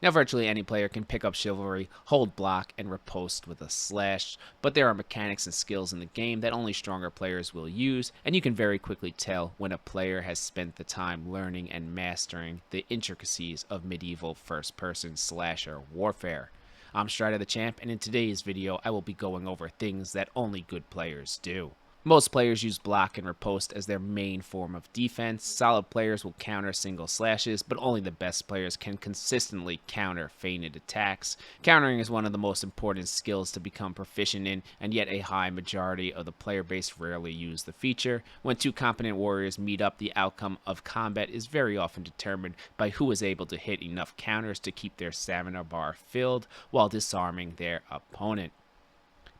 Now, virtually any player can pick up Chivalry, hold block, and riposte with a slash, but there are mechanics and skills in the game that only stronger players will use, and you can very quickly tell when a player has spent the time learning and mastering the intricacies of medieval first-person slasher warfare. I'm Strider the Champ, and in today's video, I will be going over things that only good players do. Most players use block and riposte as their main form of defense. Solid players will counter single slashes, but only the best players can consistently counter feinted attacks. Countering is one of the most important skills to become proficient in, and yet a high majority of the player base rarely use the feature. When two competent warriors meet up, the outcome of combat is very often determined by who is able to hit enough counters to keep their stamina bar filled while disarming their opponent.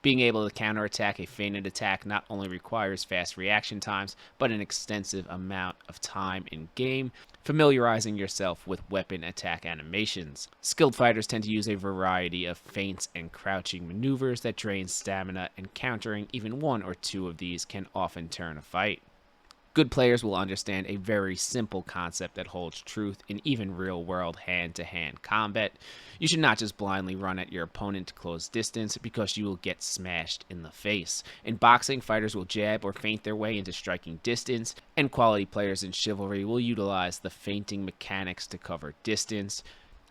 Being able to counterattack a feinted attack not only requires fast reaction times, but an extensive amount of time in game, familiarizing yourself with weapon attack animations. Skilled fighters tend to use a variety of feints and crouching maneuvers that drain stamina, and countering even one or two of these can often turn a fight. Good players will understand a very simple concept that holds truth in even real-world hand-to-hand combat. You should not just blindly run at your opponent to close distance, because you will get smashed in the face. In boxing, fighters will jab or feint their way into striking distance, and quality players in Chivalry will utilize the feinting mechanics to cover distance.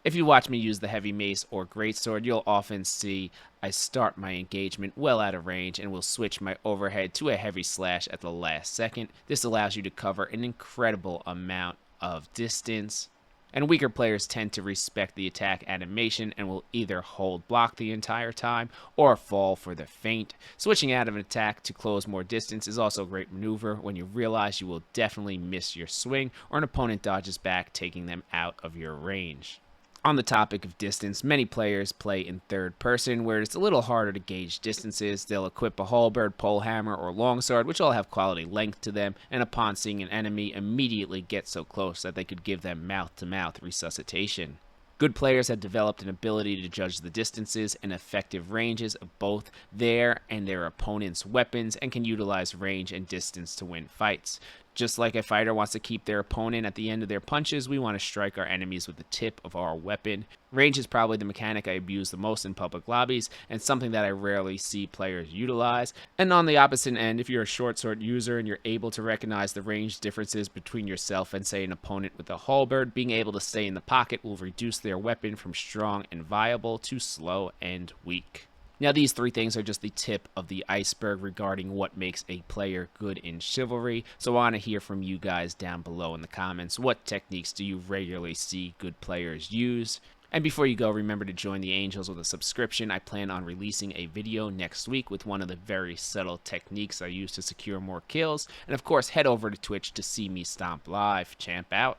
If you watch me use the heavy mace or greatsword, you'll often see I start my engagement well out of range and will switch my overhead to a heavy slash at the last second. This allows you to cover an incredible amount of distance. And weaker players tend to respect the attack animation and will either hold block the entire time or fall for the feint. Switching out of an attack to close more distance is also a great maneuver when you realize you will definitely miss your swing or an opponent dodges back, taking them out of your range. On the topic of distance, many players play in third person, where it's a little harder to gauge distances. They'll equip a halberd, polehammer, or longsword, which all have quality length to them, and upon seeing an enemy, immediately get so close that they could give them mouth-to-mouth resuscitation. Good players have developed an ability to judge the distances and effective ranges of both their and their opponent's weapons, and can utilize range and distance to win fights. Just like a fighter wants to keep their opponent at the end of their punches, we want to strike our enemies with the tip of our weapon. Range is probably the mechanic I abuse the most in public lobbies, and something that I rarely see players utilize. And on the opposite end, if you're a short sword user and you're able to recognize the range differences between yourself and, say, an opponent with a halberd, being able to stay in the pocket will reduce their weapon from strong and viable to slow and weak. Now, these three things are just the tip of the iceberg regarding what makes a player good in Chivalry, so I want to hear from you guys down below in the comments. What techniques do you regularly see good players use? And before you go, remember to join the Angels with a subscription. I plan on releasing a video next week with one of the very subtle techniques I use to secure more kills. And of course, head over to Twitch to see me stomp live. Champ out.